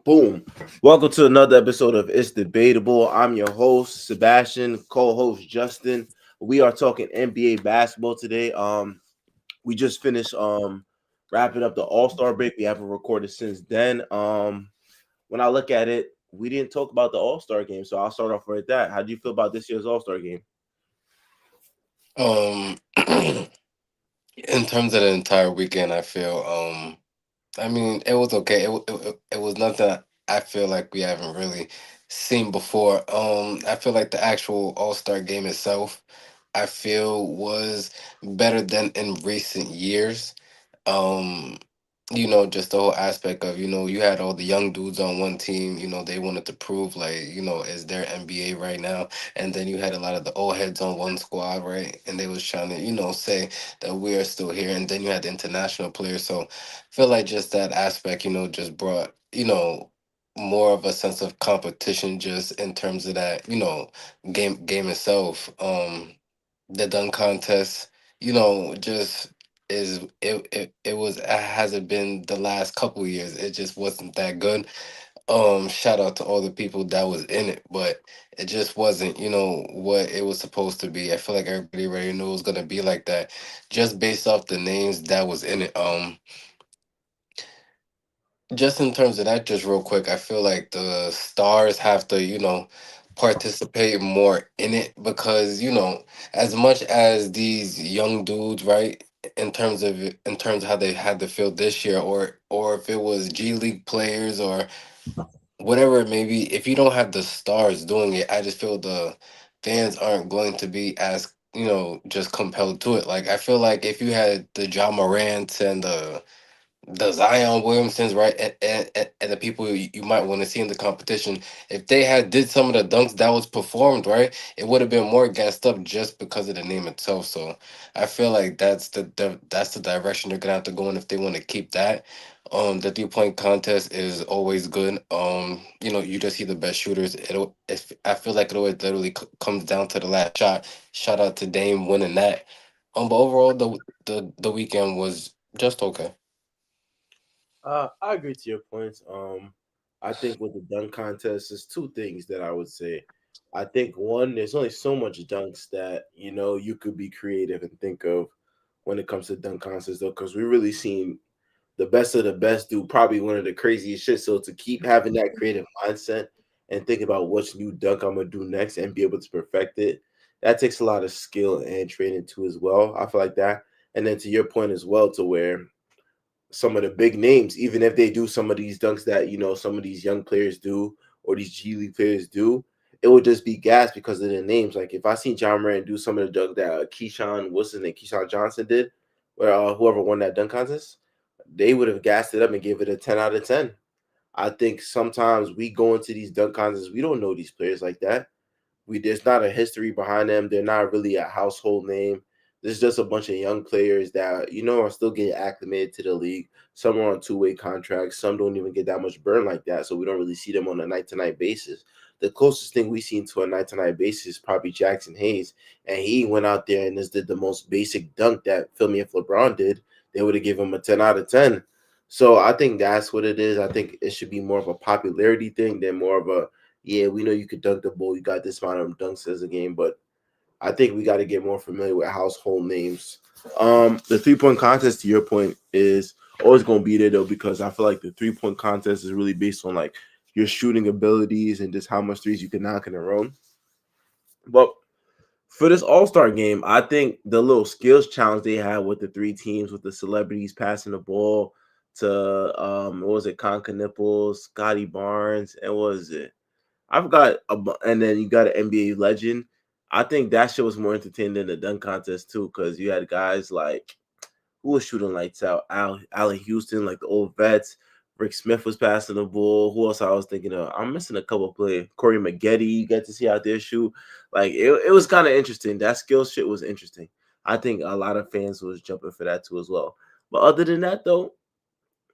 Boom. Welcome to another episode of It's Debatable. I'm your host, Sebastian, co-host Justin. We are talking NBA basketball today. We just finished wrapping up the All-Star break. We haven't recorded since then. When I look at it, we didn't talk about the All-Star game, so I'll start off with that. How do you feel about this year's All-Star game? Um, in terms of the entire weekend, I mean, it was okay. It was nothing I feel like we haven't really seen before. I feel like the actual All Star game itself, I feel was better than in recent years. Um, just the whole aspect of, you had all the young dudes on one team, they wanted to prove like, is their NBA right now. And then you had a lot of the old heads on one squad, right? And they was trying to, say that we are still here. And then you had the international players. So I feel like just that aspect, just brought, more of a sense of competition just in terms of that, game itself. The dunk contest, just it was it hasn't been the last couple years. It just wasn't that good. Shout out to all the people that was in it, but it just wasn't, what it was supposed to be. I feel like everybody already knew it was gonna be like that, just based off the names that was in it. Just in terms of that, just real quick, I feel like the stars have to, participate more in it because, as much as these young dudes, right, in terms of how they had to feel this year, or if it was G League players or whatever it may be, if you don't have the stars doing it, I just feel the fans aren't going to be as, just compelled to it. Like I feel like if you had the John Morants and the Zion Williamsons, right, and the people you might want to see in the competition, if they had did some of the dunks that was performed, right, it would have been more gassed up just because of the name itself. So I feel like that's the direction they're gonna have to go in if they want to keep that. The 3 point contest is always good. You just see the best shooters. I feel like it always literally comes down to the last shot. Shout out to Dame winning that. But overall, the weekend was just okay. I agree to your points. I think with the dunk contest, there's two things that I would say. I think one, there's only so much dunks that you could be creative and think of when it comes to dunk contests, though, because we really seen the best of the best do probably one of the craziest shit. So to keep having that creative mindset and think about which new dunk I'm gonna do next and be able to perfect it, that takes a lot of skill and training too as well. I feel like that. And then to your point as well, to where some of the big names, even if they do some of these dunks that some of these young players do or these G League players do, it would just be gas because of the names. Like if I seen John Moran do some of the dunk that Keyshawn Wilson and Keyshawn Johnson did, where whoever won that dunk contest, they would have gassed it up and gave it a 10 out of 10. I think sometimes we go into these dunk contests, we don't know these players like that. There's not a history behind them. They're not really a household name. There's just a bunch of young players that are still getting acclimated to the league. Some are on two-way contracts. Some don't even get that much burn like that, so we don't really see them on a night-to-night basis. The closest thing we seen to a night-to-night basis is probably Jackson Hayes, and he went out there and just did the most basic dunk that Philly if LeBron did. They would have given him a 10 out of 10. So I think that's what it is. I think it should be more of a popularity thing than more of a, yeah, we know you could dunk the ball. You got this amount of dunks as a game, but I think we got to get more familiar with household names. The 3 point contest, to your point, is always going to be there though because I feel like the 3 point contest is really based on like your shooting abilities and just how much threes you can knock in a row. But for this All Star game, I think the little skills challenge they had with the three teams with the celebrities passing the ball to what was it, Conca Nipples, Scotty Barnes, and what was it? I forgot. And then you got an NBA legend. I think that shit was more entertaining than the dunk contest too, because you had guys like who was shooting lights out. Allen Houston, like the old vets. Rick Smith was passing the ball. Who else I was thinking of? I'm missing a couple of players. Corey Maggette, you get to see out there shoot. Like it was kind of interesting. That skill shit was interesting. I think a lot of fans was jumping for that too as well. But other than that though,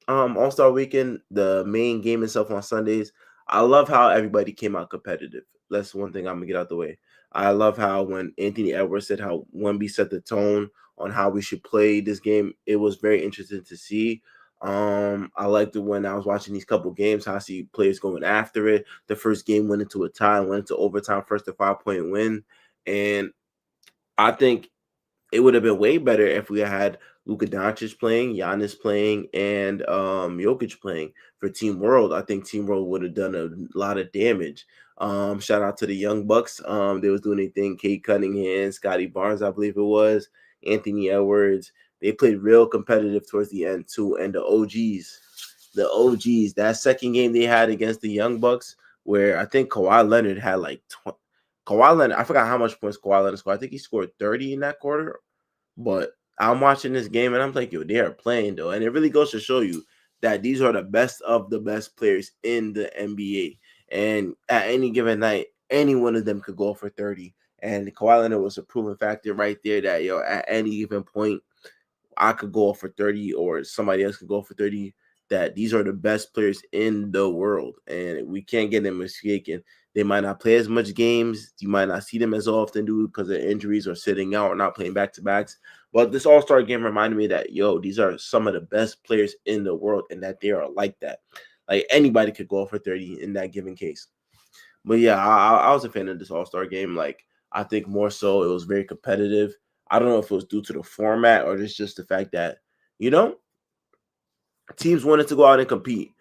All Star Weekend, the main game itself on Sundays. I love how everybody came out competitive. That's one thing I'm gonna get out the way. I love how when Anthony Edwards said how Wemby set the tone on how we should play this game, it was very interesting to see. I liked it when I was watching these couple games, how I see players going after it. The first game went into a tie, went into overtime, first to 5 point win. And I think it would have been way better if we had Luka Doncic playing, Giannis playing, and Jokic playing for Team World. I think Team World would have done a lot of damage. Shout out to the Young Bucks. They was doing anything. Kate Cunningham, Scotty Barnes, I believe it was, Anthony Edwards. They played real competitive towards the end too. And the OGs, that second game they had against the Young Bucks, where I think Kawhi Leonard had like Kawhi Leonard. I forgot how much points Kawhi Leonard scored. I think he scored 30 in that quarter, but I'm watching this game and I'm like, yo, they are playing though. And it really goes to show you that these are the best of the best players in the NBA. And at any given night, any one of them could go for 30. And Kawhi Leonard was a proven factor right there that, at any given point, I could go for 30 or somebody else could go for 30. That these are the best players in the world. And we can't get them mistaken. They might not play as much games. You might not see them as often, dude, because of injuries or sitting out or not playing back to backs. But this All Star game reminded me that, these are some of the best players in the world and that they are like that. Like anybody could go for 30 in that given case. But yeah, I was a fan of this All Star game. Like, I think more so it was very competitive. I don't know if it was due to the format or just the fact that, you know, teams wanted to go out and compete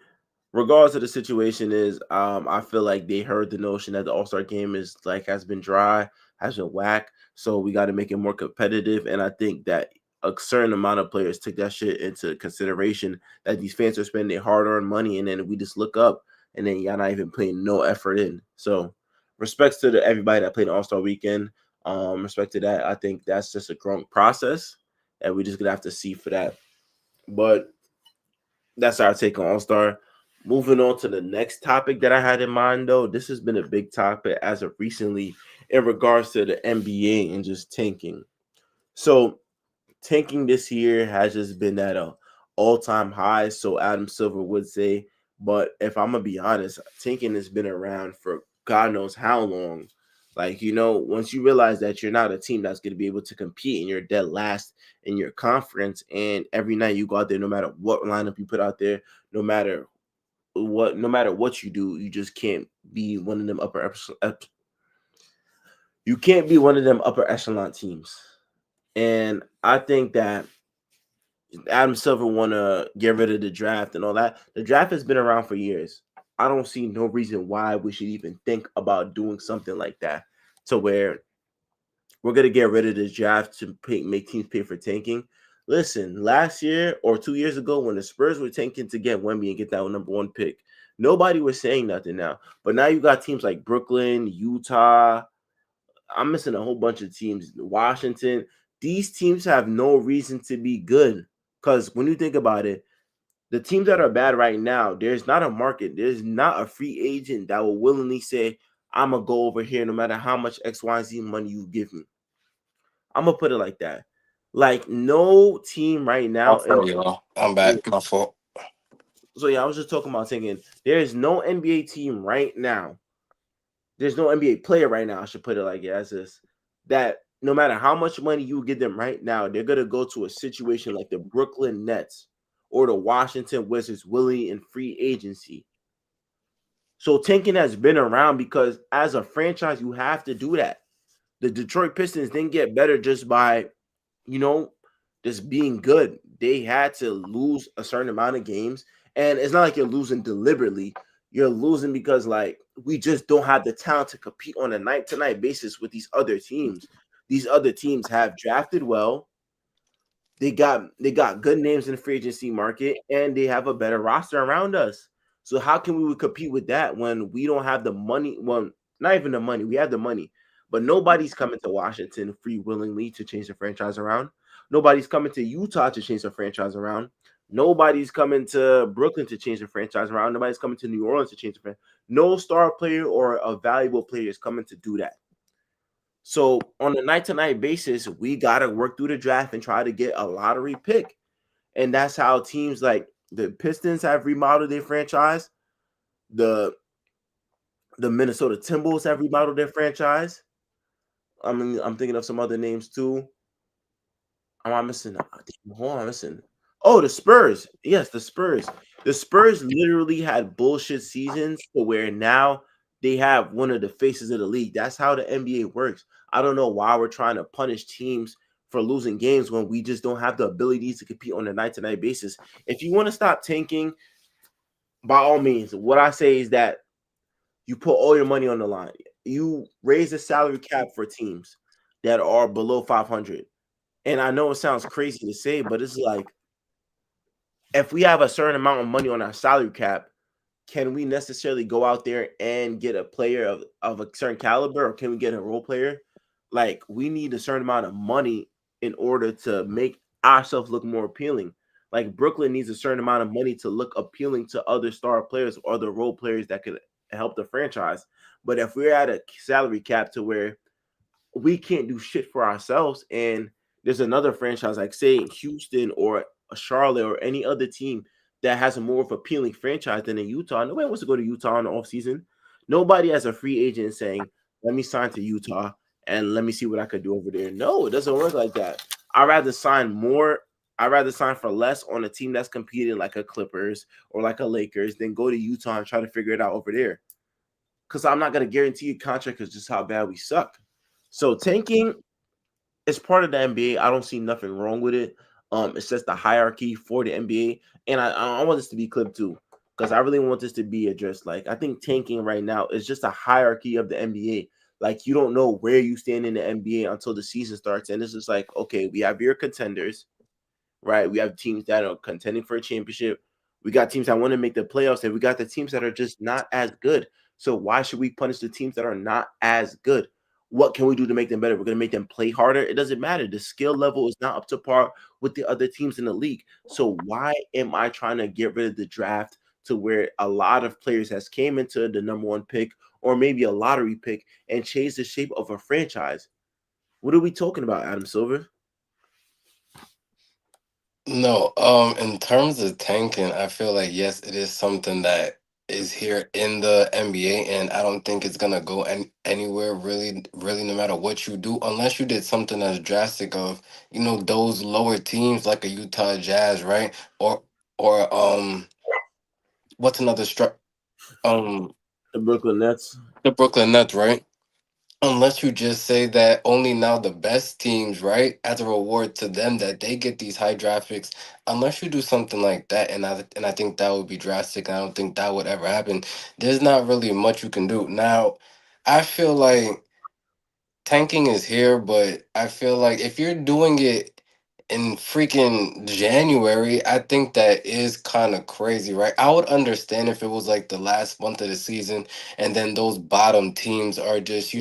regardless of the situation is I feel like they heard the notion that the All-Star game is like has been dry, has been whack. So we got to make it more competitive. And I think that a certain amount of players took that shit into consideration that these fans are spending their hard-earned money and then we just look up and then y'all not even putting no effort in. So respects to everybody that played All-Star weekend. Respect to that. I think that's just a growing process and we just gonna have to see for that. But that's our take on All Star. Moving on to the next topic that I had in mind, though, this has been a big topic as of recently in regards to the NBA and just tanking. So, tanking this year has just been at a all-time high, so Adam Silver would say. But if I'm gonna be honest, tanking has been around for God knows how long. Like, once you realize that you're not a team that's gonna be able to compete and you're dead last in your conference, and every night you go out there, no matter what lineup you put out there, no matter no matter what you do, you just can't be one of them you can't be one of them upper echelon teams. And I think that Adam Silver want to get rid of the draft and all that. The draft has been around for years. I don't see no reason why we should even think about doing something like that to where we're gonna get rid of the draft to make teams pay for tanking. Listen, last year or 2 years ago, when the Spurs were tanking to get Wemby and get that number one pick, nobody was saying nothing now. But now you got teams like Brooklyn, Utah. I'm missing a whole bunch of teams. Washington. These teams have no reason to be good because when you think about it, the teams that are bad right now, there's not a market. There's not a free agent that will willingly say, "I'm gonna go over here no matter how much X, Y, Z money you give me." I'm gonna put it like that. Like no team right I now, and feel y'all. I'm back. My fault. so yeah, I was just talking about thinking there is no NBA team right now. There's no NBA player right now. I should put it like as this that no matter how much money you give them right now, they're gonna go to a situation like the Brooklyn Nets or the Washington Wizards, willing in free agency. So tanking has been around because as a franchise, you have to do that. The Detroit Pistons didn't get better just by you know, just being good. They had to lose a certain amount of games. And it's not like you're losing deliberately. You're losing because like we just don't have the talent to compete on a night to night basis with these other teams. These other teams have drafted well. They got good names in the free agency market and they have a better roster around us. So how can we compete with that when we don't have the money? Well, not even the money. We have the money, but nobody's coming to Washington free willingly to change the franchise around. Nobody's coming to Utah to change the franchise around. Nobody's coming to Brooklyn to change the franchise around. Nobody's coming to New Orleans to change the franchise. No star player or a valuable player is coming to do that. So on a night to night basis, we gotta work through the draft and try to get a lottery pick. And that's how teams like the Pistons have remodeled their franchise. The the Minnesota Timberwolves have remodeled their franchise. I mean, I'm thinking of some other names too. Am I missing? Who am I missing? Oh, the Spurs. Yes, the Spurs. The Spurs literally had bullshit seasons to where now they have one of the faces of the league. That's how the NBA works. I don't know why we're trying to punish teams for losing games when we just don't have the abilities to compete on a night to night basis. If you want to stop tanking, by all means, what I say is that you put all your money on the line. You raise the salary cap for teams that are below 500. And I know it sounds crazy to say, but it's like if we have a certain amount of money on our salary cap, can we necessarily go out there and get a player of a certain caliber, or can we get a role player? Like we need a certain amount of money in order to make ourselves look more appealing. Like Brooklyn needs a certain amount of money to look appealing to other star players or the role players that could help the franchise. But if we're at a salary cap to where we can't do shit for ourselves. And there's another franchise like say Houston or a Charlotte or any other team that has a more of appealing franchise than in Utah. Nobody wants to go to Utah in the offseason. Nobody has a free agent saying, let me sign to Utah and let me see what I could do over there. No, it doesn't work like that. I'd rather sign more. I'd rather sign for less on a team that's competing like a Clippers or like a Lakers than go to Utah and try to figure it out over there. Because I'm not going to guarantee a contract because just how bad we suck. So tanking is part of the NBA. I don't see nothing wrong with it. It's just the hierarchy for the NBA, and I want this to be clipped too, because I really want this to be addressed. Like I think tanking right now is just a hierarchy of the NBA. Like you don't know where you stand in the NBA until the season starts, and it's just like okay, we have your contenders, right? We have teams that are contending for a championship. We got teams that want to make the playoffs, and we got the teams that are just not as good. So why should we punish the teams that are not as good? What can we do to make them better? We're going to make them play harder. It doesn't matter. The skill level is not up to par with the other teams in the league. So why am I trying to get rid of the draft to where a lot of players has came into the number one pick or maybe a lottery pick and changed the shape of a franchise? What are we talking about, Adam Silver? No, in terms of tanking, I feel like yes, it is something that is here in the NBA, and I don't think it's gonna go anywhere really, really, no matter what you do, unless you did something as drastic of, those lower teams like a Utah Jazz, right? Or what's another um The Brooklyn Nets. the Brooklyn Nets, right? Unless you just say that only now the best teams, right, as a reward to them that they get these high draft picks. Unless you do something like that, and I think that would be drastic. And I don't think that would ever happen. There's not really much you can do now. I feel like tanking is here, but I feel like if you're doing it in freaking January, I think that is kind of crazy, right? I would understand if it was like the last month of the season and then those bottom teams are just,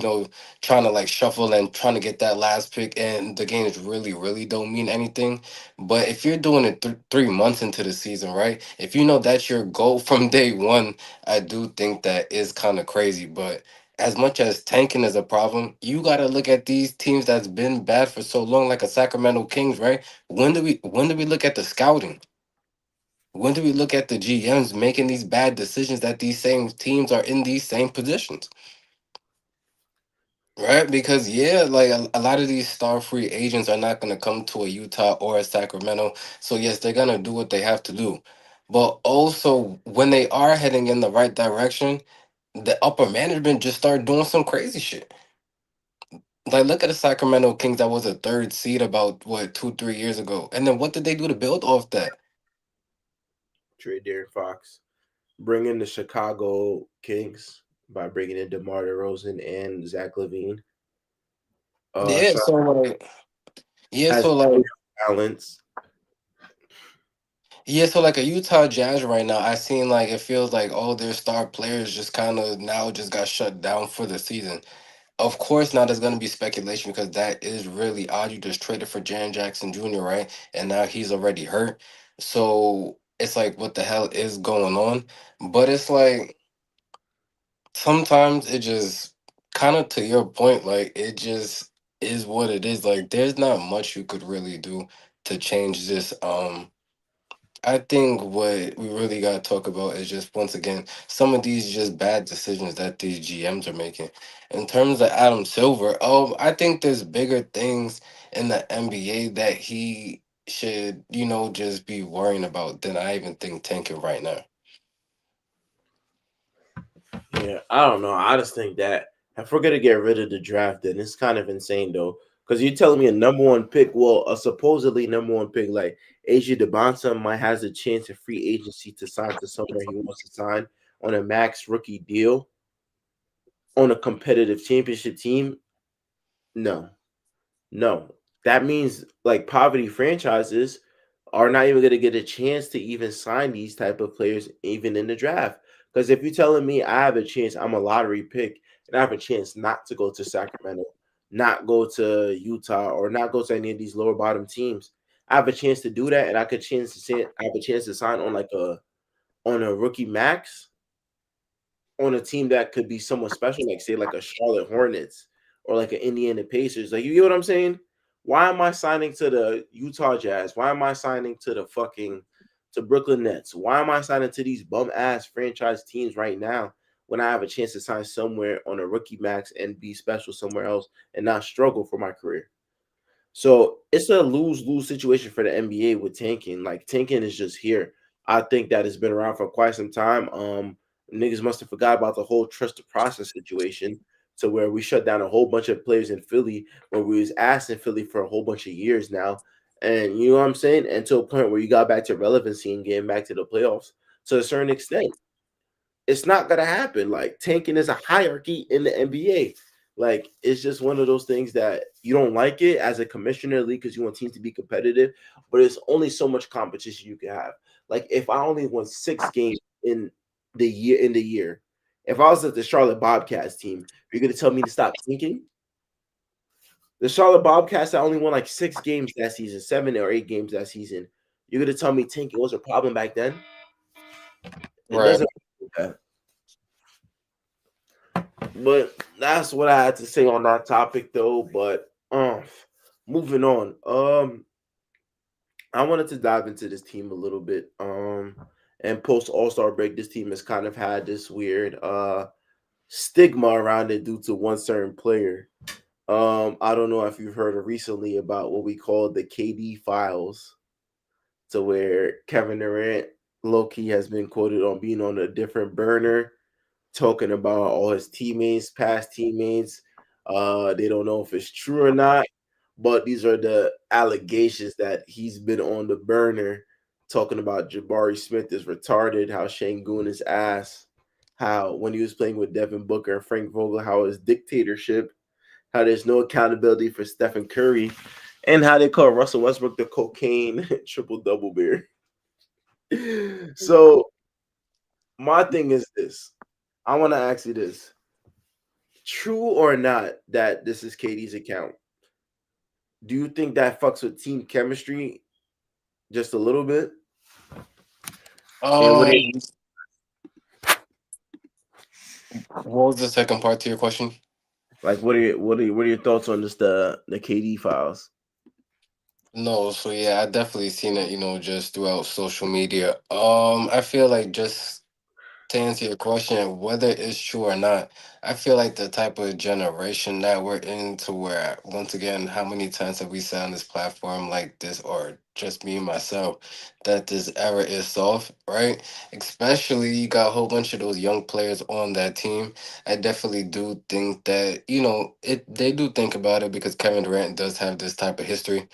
trying to like shuffle and trying to get that last pick and the games really, really don't mean anything. But if you're doing it 3 months into the season, right? If you know that's your goal from day one, I do think that is kind of crazy. But as much as tanking is a problem, you got to look at these teams that's been bad for so long, like a Sacramento Kings, right? When do we look at the scouting? When do we look at the GMs making these bad decisions that these same teams are in these same positions? Right? Because yeah, like a lot of these star free agents are not gonna come to a Utah or a Sacramento. So yes, they're gonna do what they have to do. But also when they are heading in the right direction, the upper management just start doing some crazy shit. Like, look at the Sacramento Kings that was a third seed about what 2, 3 years ago, and then what did they do to build off that? Trade Darren Fox. Bring in the Chicago Kings by bringing in DeMar DeRozan and Zach Levine. Yeah, Charlotte so like, yeah, has so plenty like, of balance. yeah, so like a Utah Jazz right now, I seen like it feels like all their star players just kind of now just got shut down for the season. Of course, now there's gonna be speculation because that is really odd. You just traded for Jaren Jackson Jr., right? And now he's already hurt, so it's like, what the hell is going on? But it's like sometimes it just kind of to your point, like it just is what it is. Like there's not much you could really do to change this. I think what we really gotta talk about is just once again some of these just bad decisions that these GMs are making. In terms of Adam Silver, I think there's bigger things in the NBA that he should, just be worrying about than I even think tanking right now. Yeah, I don't know. I just think that if we're gonna get rid of the draft, then it's kind of insane though. Because you're telling me a number one pick, well, a supposedly number one pick like AJ DeBonta might has a chance of free agency to sign to somewhere he wants to sign on a max rookie deal on a competitive championship team. No, no, that means like poverty franchises are not even going to get a chance to even sign these type of players even in the draft. Because if you're telling me I have a chance, I'm a lottery pick, and I have a chance not to go to Sacramento, not go to Utah, or not go to any of these lower bottom teams, I have a chance to do that, and I have a chance to sign on like a rookie max on a team that could be somewhat special, like say like a Charlotte Hornets or like an Indiana Pacers. Like you get what I'm saying? Why am I signing to the Utah Jazz? Why am I signing to the fucking to Brooklyn Nets? Why am I signing to these bum ass franchise teams right now when I have a chance to sign somewhere on a rookie max and be special somewhere else and not struggle for my career? So it's a lose lose situation for the NBA with tanking. Like tanking is just here. I think that it's been around for quite some time. Niggas must have forgot about the whole trust the process situation to where we shut down a whole bunch of players in Philly when we was asked in Philly for a whole bunch of years now. And you know what I'm saying? And to a point where you got back to relevancy and getting back to the playoffs to a certain extent. It's not gonna happen. Like tanking is a hierarchy in the NBA. Like it's just one of those things that you don't like it as a commissioner league because you want teams to be competitive, but it's only so much competition you can have. Like if I only won 6 games in the year, if I was at the Charlotte Bobcats team, you're gonna tell me to stop tanking? The Charlotte Bobcats that only won like 6 games that season, 7 or 8 games that season. You're gonna tell me tanking was a problem back then? It Right. doesn't. But that's what I had to say on that topic, though. But moving on. I wanted to dive into this team a little bit. And post All Star break, this team has kind of had this weird stigma around it due to one certain player. I don't know if you've heard recently about what we call the KD files, to where Kevin Durant, Loki, has been quoted on being on a different burner talking about all his teammates, past teammates. They don't know if it's true or not, but these are the allegations that he's been on the burner, talking about Jabari Smith is retarded, how Shangoon is ass, how when he was playing with Devin Booker and Frank Vogel, how his dictatorship, how there's no accountability for Stephen Curry, and how they call Russell Westbrook the cocaine triple double bear. So my thing is this. I want to ask you this. True or not that this is KD's account, do you think that fucks with team chemistry just a little bit? And what are Um, what was the second part to your question? what are your thoughts on just the KD files? No, so yeah, I definitely seen it, just throughout social media. I feel like just to answer your question, whether it's true or not, I feel like the type of generation that we're in, to where, once again, how many times have we said on this platform like this, or just me myself, that this era is soft, right? Especially you got a whole bunch of those young players on that team. I definitely do think that, they do think about it because Kevin Durant does have this type of history.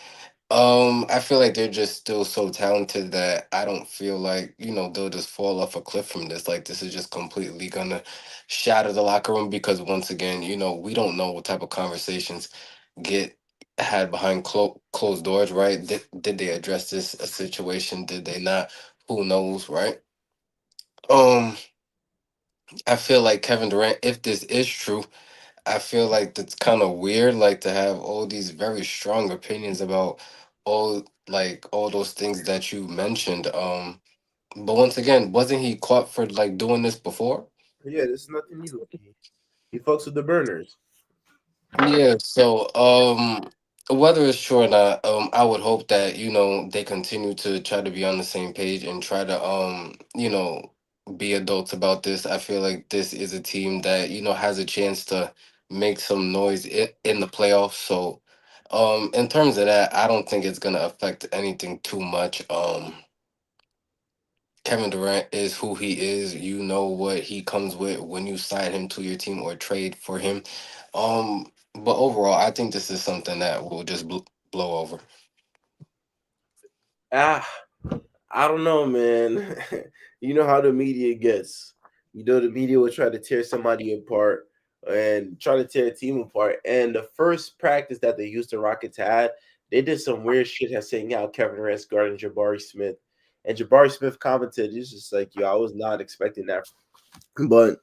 I feel like they're just still so talented that I don't feel like, they'll just fall off a cliff from this. Like, this is just completely gonna shatter the locker room because, once again, we don't know what type of conversations get had behind closed doors, right? Did they address this a situation? Did they not? Who knows, right? Um, I feel like Kevin Durant, if this is true, I feel like that's kind of weird, like, to have all these very strong opinions about all those things that you mentioned. But once again, wasn't he caught for like doing this before? Yeah, this is nothing new. He fucks with the burners. Yeah, so whether it's true or not, I would hope that, they continue to try to be on the same page and try to be adults about this. I feel like this is a team that, has a chance to make some noise in the playoffs. So In terms of that, I don't think it's gonna affect anything too much. Kevin Durant is who he is. You know what he comes with when you sign him to your team or trade for him. But overall, I think this is something that will just blow over. Ah, I don't know, man. You know how the media gets. You know the media will try to tear somebody apart and try to tear a team apart. And the first practice that the Houston Rockets had, they did some weird shit as saying how Kevin Durant's guarding Jabari Smith. And Jabari Smith commented, he's just like, yo, I was not expecting that. But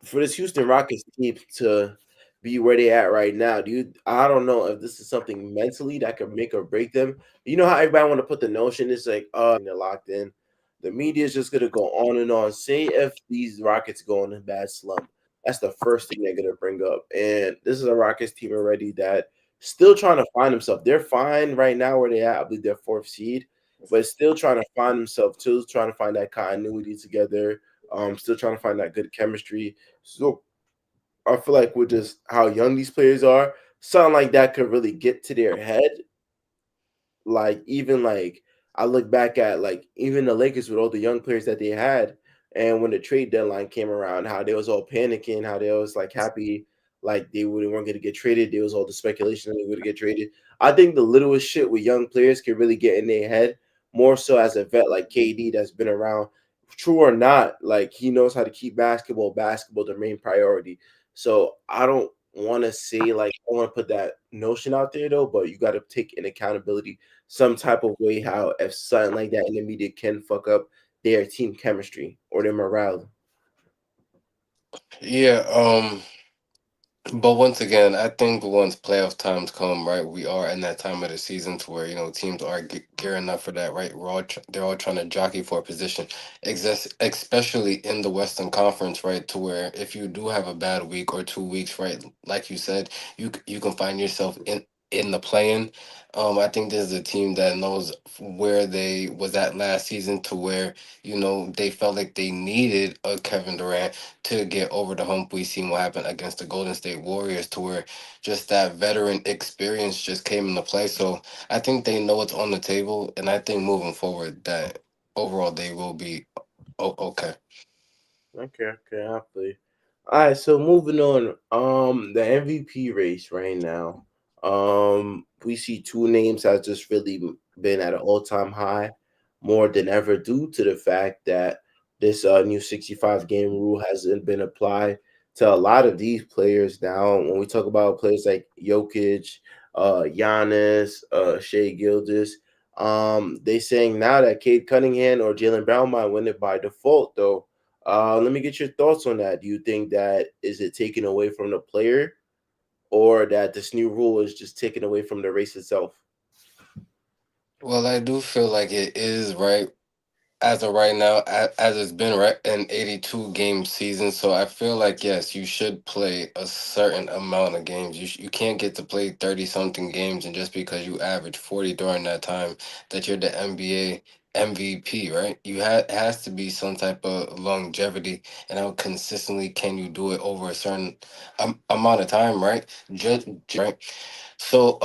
for this Houston Rockets team to be where they at right now, dude, I don't know if this is something mentally that could make or break them. You know how everybody want to put the notion is like, they're locked in. The media is just gonna go on and on. Say if these Rockets go in a bad slump, that's the first thing they're gonna bring up. And this is a Rockets team already that still trying to find themselves. They're fine right now where they at. I believe they're fourth seed, but still trying to find themselves too, trying to find that continuity together. Still trying to find that good chemistry. So I feel like with just how young these players are, something like that could really get to their head. Like even like I look back at like even the Lakers with all the young players that they had, and when the trade deadline came around, how they was all panicking, how they was like happy, like they weren't going to get traded. There was all the speculation that they would get traded. I think the littlest shit with young players can really get in their head more so as a vet like KD that's been around. True or not, like he knows how to keep basketball the main priority. So I don't want to say like I want to put that notion out there though, but you got to take an accountability some type of way how if something like that in the media can fuck up their team chemistry or their morale. Yeah. But once again, I think once playoff times come, right, we are in that time of the season to where teams are gearing up for that, right? They're all trying to jockey for a position, especially in the Western Conference, right? To where if you do have a bad week or 2 weeks, right, like you said, you can find yourself in the play-in. I think this is a team that knows where they was at last season, to where they felt like they needed a Kevin Durant to get over the hump. We seen what happened against the Golden State Warriors, to where just that veteran experience just came into play. So I think they know it's on the table, and I think moving forward that overall they will be okay. Okay, okay, I feel. All right, so moving on. The MVP race right now. We see two names has just really been at an all-time high, more than ever, due to the fact that this new 65 game rule hasn't been applied to a lot of these players now. When we talk about players like Jokic, Giannis, Shea Gildas, they saying now that Cade Cunningham or Jalen Brown might win it by default, though. Let me get your thoughts on that. Do you think that is it taken away from the player, or that this new rule is just taken away from the race itself? Well, I do feel like it is right as of right now, as it's been right an 82 game season. So I feel like yes, you should play a certain amount of games. You can't get to play 30 something games, and just because you average 40 during that time, that you're the NBA MVP, right? It has to be some type of longevity, and how consistently can you do it over a certain amount of time, right? Right. So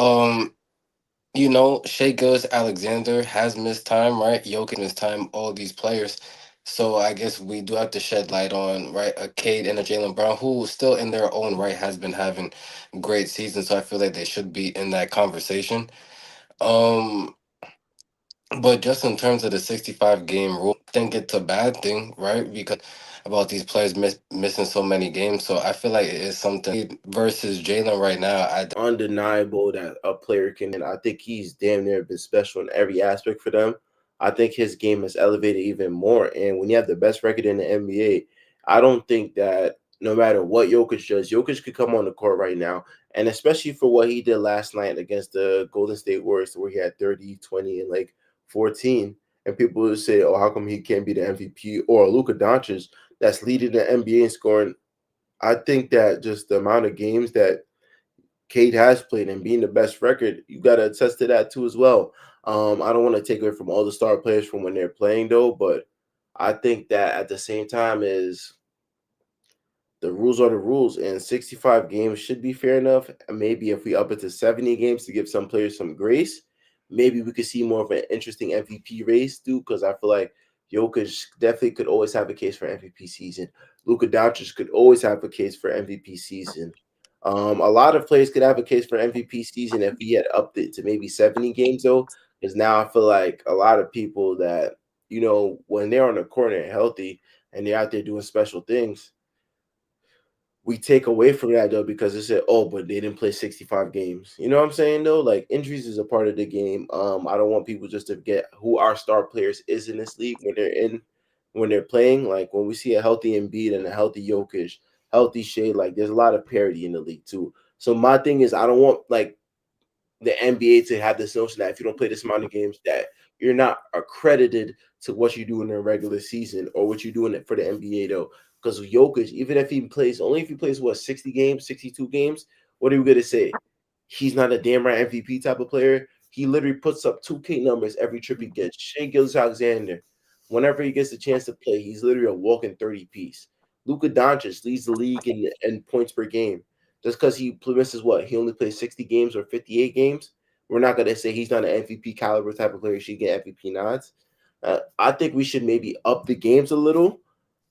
Shea Gillis Alexander has missed time, right? Jokic missed time, all these players. So I guess we do have to shed light on, right, a Cade and a Jalen Brown, who still in their own right has been having great seasons. So I feel like they should be in that conversation. Um, but just in terms of the 65 game rule, I think it's a bad thing, right? Because about these players missing so many games. So I feel like it is something versus Jalen right now. Undeniable that a player can. I think he's damn near been special in every aspect for them. I think his game has elevated even more. And when you have the best record in the NBA, I don't think that no matter what Jokic does, Jokic could come on the court right now. And especially for what he did last night against the Golden State Warriors, where he had 30, 20, and like 14. And people would say, oh, how come he can't be the MVP? Or Luka Doncic that's leading the NBA in scoring. I think that just the amount of games that Cade has played and being the best record, you got to attest to that too as well. I don't want to take away from all the star players from when they're playing though, but I think that at the same time is the rules are the rules, and 65 games should be fair enough. Maybe if we up it to 70 games to give some players some grace, maybe we could see more of an interesting MVP race, dude. Because I feel like Jokic definitely could always have a case for MVP season. Luka Doncic could always have a case for MVP season. A lot of players could have a case for MVP season if we had upped it to maybe 70 games, though. Because now I feel like a lot of people that, when they're on the court and healthy and they're out there doing special things, we take away from that though because they said, oh, but they didn't play 65 games. You know what I'm saying though? Like injuries is a part of the game. I don't want people just to forget who our star players is in this league when they're playing. Like when we see a healthy Embiid and a healthy Jokic, healthy Shea, like there's a lot of parity in the league too. So my thing is I don't want like the NBA to have this notion that if you don't play this amount of games, that you're not accredited to what you do in the regular season or what you're doing for the NBA though. Because Jokic, even if he plays, only if he plays 60 games, 62 games, what are we gonna say? He's not a damn right MVP type of player. He literally puts up 2K numbers every trip he gets. Shea Gillis Alexander, whenever he gets a chance to play, he's literally a walking 30 piece. Luka Doncic leads the league in points per game. Just because he misses what? He only plays 60 games or 58 games. We're not going to say he's not an MVP caliber type of player. He should get MVP nods. I think we should maybe up the games a little.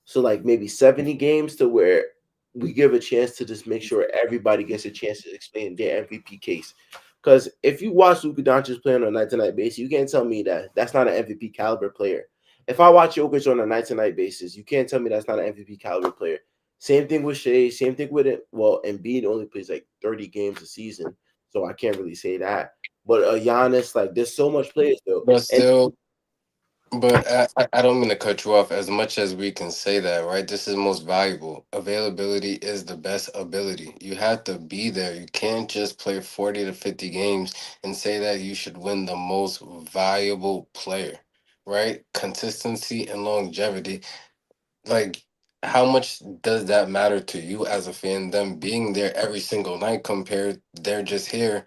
So, like maybe 70 games to where we give a chance to just make sure everybody gets a chance to explain their MVP case. Because if you watch Luka Doncic play on a night to night basis, you can't tell me that that's not an MVP caliber player. If I watch Jokic on a night to night basis, you can't tell me that's not an MVP caliber player. Same thing with Shea. Same thing with it. Well, Embiid only plays like 30 games a season, so I can't really say that. But Giannis, like, there's so much players though, But and still, but I don't mean to cut you off. As much as we can say that, right? This is most valuable. Availability is the best ability. You have to be there. You can't just play 40 to 50 games and say that you should win the most valuable player, right? Consistency and longevity. Like, how much does that matter to you as a fan? Them being there every single night compared they're just here,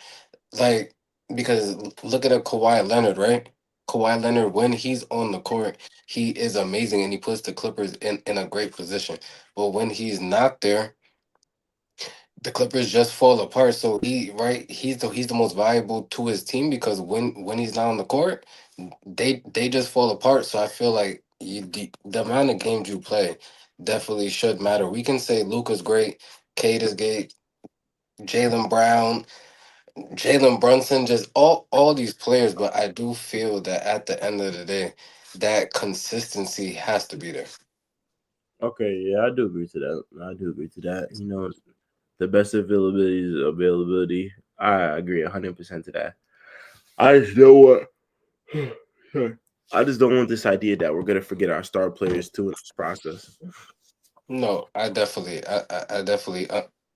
like, because look at a Kawhi Leonard, right? Kawhi Leonard, when he's on the court, he is amazing and he puts the Clippers in a great position. But when he's not there, the Clippers just fall apart. So he's the most valuable to his team because when he's not on the court, they just fall apart. So I feel like the amount of games you play definitely should matter. We can say Luca's great, Kate is great, Jalen Brown, Jalen Brunson, just all these players, but I do feel that at the end of the day, that consistency has to be there. okay, yeah, I do agree to that. I do agree to that. The best availability is availability. I agree 100% to that. I just don't want. I just don't want this idea that we're gonna forget our star players too in this process. No, I definitely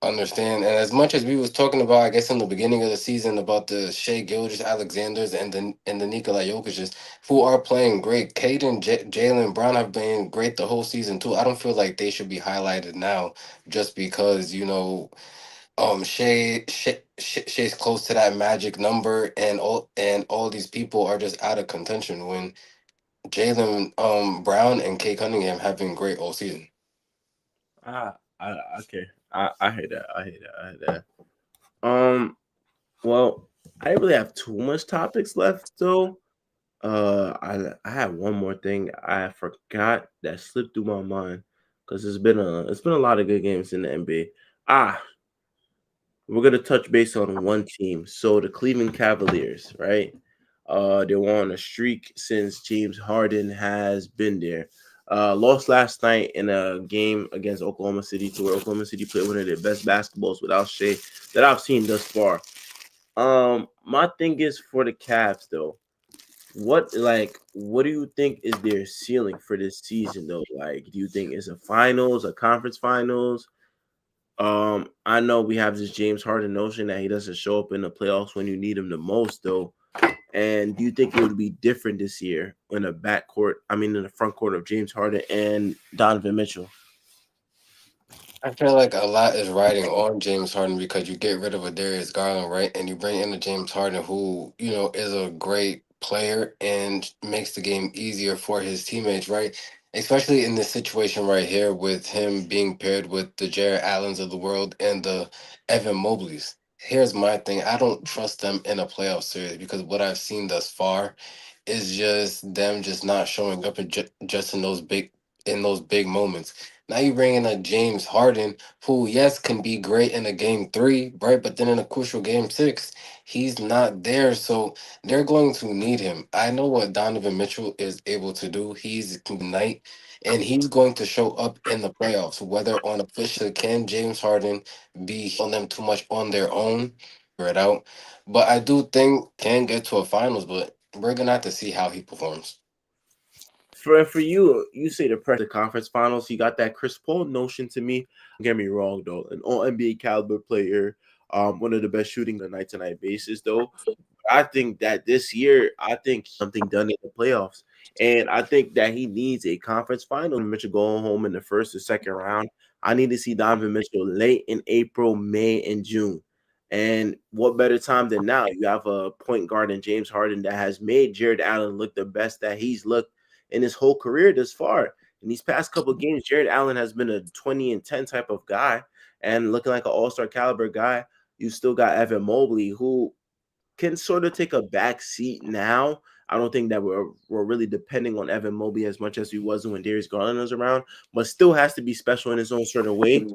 understand. And as much as we was talking about, I guess in the beginning of the season about the Shea Gilgeous Alexanders and the Nikola Jokic's, who are playing great. Caden, Jalen Brown have been great the whole season too. I don't feel like they should be highlighted now just because Shay's close to that magic number, and all these people are just out of contention when Jalen Brown and Kay Cunningham have been great all season. Okay. I hate that. I hate that. I hate that. Well, I didn't really have too much topics left though. I have one more thing I forgot that slipped through my mind because it's been a lot of good games in the NBA. Ah, we're gonna touch base on one team. So the Cleveland Cavaliers, right? They were on a streak since James Harden has been there. Lost last night in a game against Oklahoma City, to where Oklahoma City played one of their best basketballs without Shea that I've seen thus far. My thing is for the Cavs though. What do you think is their ceiling for this season though? Like, do you think it's a finals, a conference finals? I know we have this James Harden notion that he doesn't show up in the playoffs when you need him the most, though. And do you think it would be different this year in the backcourt? I mean, in the front court of James Harden and Donovan Mitchell. I feel like a lot is riding on James Harden because you get rid of a Darius Garland, right? And you bring in a James Harden who, is a great player and makes the game easier for his teammates, right? especially in this situation right here with him being paired with the Jared Allens of the world and the Evan Mobleys. Here's my thing. I don't trust them in a playoff series because what I've seen thus far is just them just not showing up in just in those big moments. Now you bring in a James Harden who yes can be great in a game 3, right? But then in a crucial game 6, he's not there. So they're going to need him. I know what Donovan Mitchell is able to do. He's can night, and he's going to show up in the playoffs. Whether on official, can James Harden be on them too much on their own? Figure it out. But I do think can get to a finals. But we're gonna have to see how he performs. For you, you say the pressure conference finals. You got that Chris Paul notion to me. Don't get me wrong though, an all NBA caliber player, one of the best shooting on a night to night basis though. I think that this year, I think something done in the playoffs, and I think that he needs a conference final. Mitchell going home in the first or second round. I need to see Donovan Mitchell late in April, May, and June. And what better time than now? You have a point guard in James Harden that has made Jared Allen look the best that he's looked in his whole career thus far. In these past couple of games, Jared Allen has been a 20 and 10 type of guy and looking like an all-star caliber guy. You still got Evan Mobley, who can sort of take a back seat now. I don't think that we're really depending on Evan Mobley as much as we was when Darius Garland was around, but still has to be special in his own sort of way.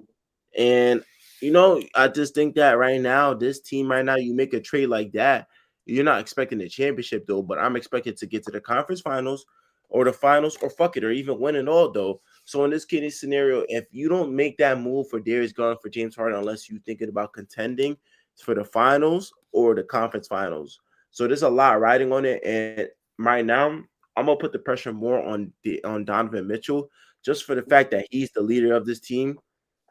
And I just think that right now, this team right now, you make a trade like that, you're not expecting a championship though, but I'm expected to get to the conference finals or the finals or fuck it, or even win it all though. So in this case scenario, if you don't make that move for Darius Garland for James Harden, unless you're thinking about contending for the finals or the conference finals. So there's a lot riding on it. And right now, I'm gonna put the pressure more on Donovan Mitchell, just for the fact that he's the leader of this team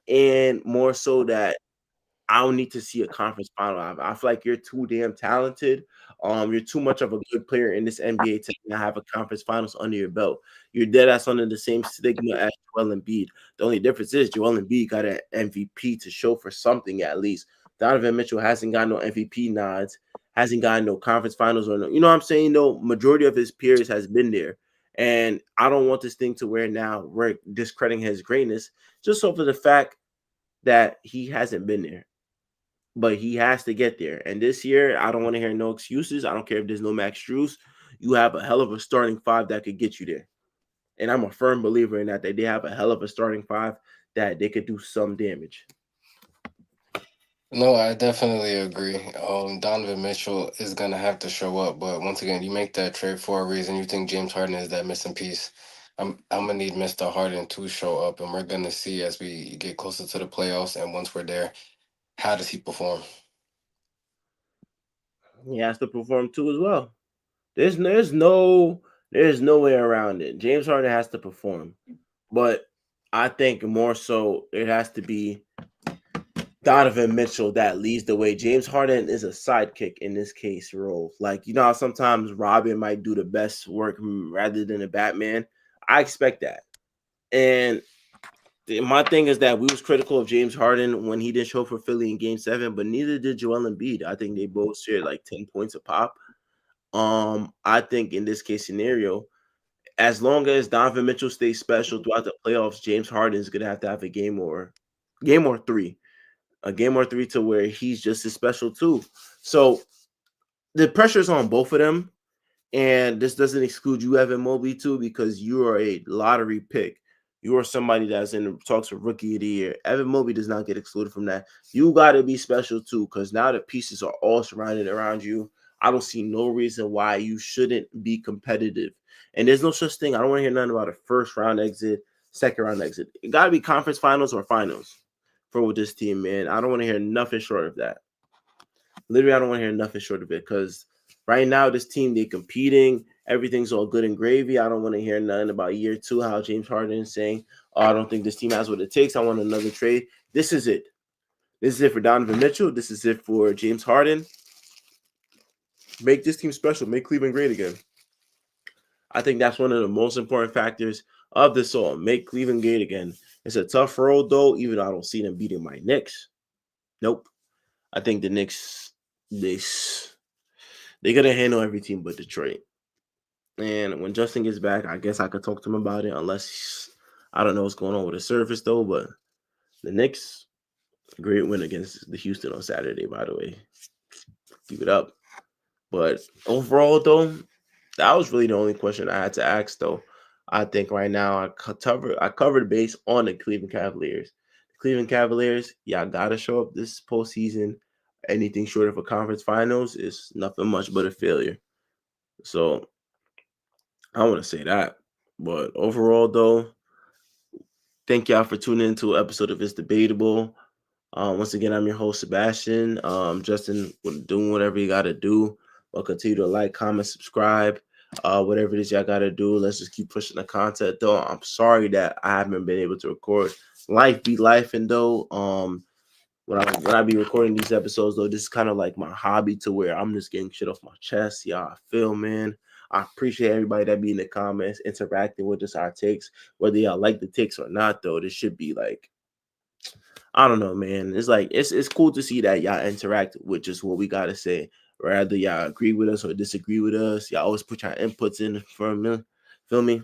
and more so that I don't need to see a conference final. I feel like you're too damn talented. You're too much of a good player in this NBA to not have a conference finals under your belt. You're dead ass under the same stigma as Joel Embiid. The only difference is Joel Embiid got an MVP to show for something at least. Donovan Mitchell hasn't got no MVP nods, hasn't gotten no conference finals or no. You know what I'm saying? Though majority of his peers has been there, and I don't want this thing to where now we're discrediting his greatness just over the fact that he hasn't been there, but he has to get there. And this year, I don't want to hear no excuses. I don't care if there's no Max Strus. You have a hell of a starting five that could get you there. And I'm a firm believer in that. They have a hell of a starting five that they could do some damage. No, I definitely agree. Donovan Mitchell is gonna have to show up, but once again, you make that trade for a reason. You think James Harden is that missing piece. I'm gonna need Mr. Harden to show up, and we're gonna see as we get closer to the playoffs. And once we're there, how does he perform? He has to perform too as well. There's no way around it. James Harden has to perform. But I think more so it has to be Donovan Mitchell that leads the way. James Harden is a sidekick in this case role. Like, you know how sometimes Robin might do the best work rather than a Batman? I expect that. And my thing is that we was critical of James Harden when he didn't show for Philly in game 7, but neither did Joel Embiid. I think they both shared like 10 points a pop. I think in this case scenario, as long as Donovan Mitchell stays special throughout the playoffs, James Harden is gonna have to have a game or three a game or three to where he's just as special too. So the pressure's on both of them. And this doesn't exclude you, Evan Mobley, too, because you are a lottery pick. You are somebody that's in the talks of rookie of the year. Evan Mobley does not get excluded from that. You got to be special, too, because now the pieces are all surrounded around you. I don't see no reason why you shouldn't be competitive. And there's no such thing. I don't want to hear nothing about a first round exit, second round exit. It got to be conference finals or finals for with this team, man. I don't want to hear nothing short of that. Literally, I don't want to hear nothing short of it because right now this team they competing. Everything's all good and gravy. I don't want to hear nothing about year 2. How James Harden is saying, "Oh, I don't think this team has what it takes. I want another trade." This is it. This is it for Donovan Mitchell. This is it for James Harden. Make this team special. Make Cleveland great again. I think that's one of the most important factors of this all. Make Cleveland great again. It's a tough road though. Even though I don't see them beating my Knicks. Nope. I think the Knicks, they they're gonna handle every team but Detroit. And when Justin gets back, I guess I could talk to him about it. Unless I don't know what's going on with the service though. But the Knicks, great win against the Houston on Saturday. By the way, keep it up. But overall though, that was really the only question I had to ask though. I think right now I covered base on the Cleveland Cavaliers. The Cleveland Cavaliers, y'all gotta show up this postseason. Anything short of a conference finals is nothing much but a failure. So I want to say that. But overall though, thank y'all for tuning into an episode of It's Debatable. Once again, I'm your host, Sebastian. Justin, doing whatever you got to do. But continue to like, comment, subscribe. Whatever it is y'all got to do. Let's just keep pushing the content, though. I'm sorry that I haven't been able to record. Life be life, and though, when I be recording these episodes, though, this is kind of like my hobby to where I'm just getting shit off my chest. Y'all I feel, man. I appreciate everybody that be in the comments, interacting with us, our takes, whether y'all like the takes or not, though. This should be like, I don't know, man. It's like it's cool to see that y'all interact with just what we gotta say. Rather y'all agree with us or disagree with us. Y'all always put your inputs in for a minute. Feel me?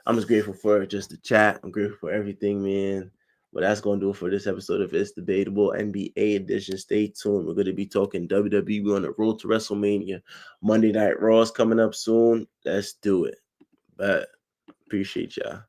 I'm just grateful for just the chat. I'm grateful for everything, man. But that's gonna do it for this episode of It's Debatable NBA edition. Stay tuned. We're gonna be talking WWE on the road to WrestleMania. Monday Night Raw is coming up soon. Let's do it. But appreciate y'all.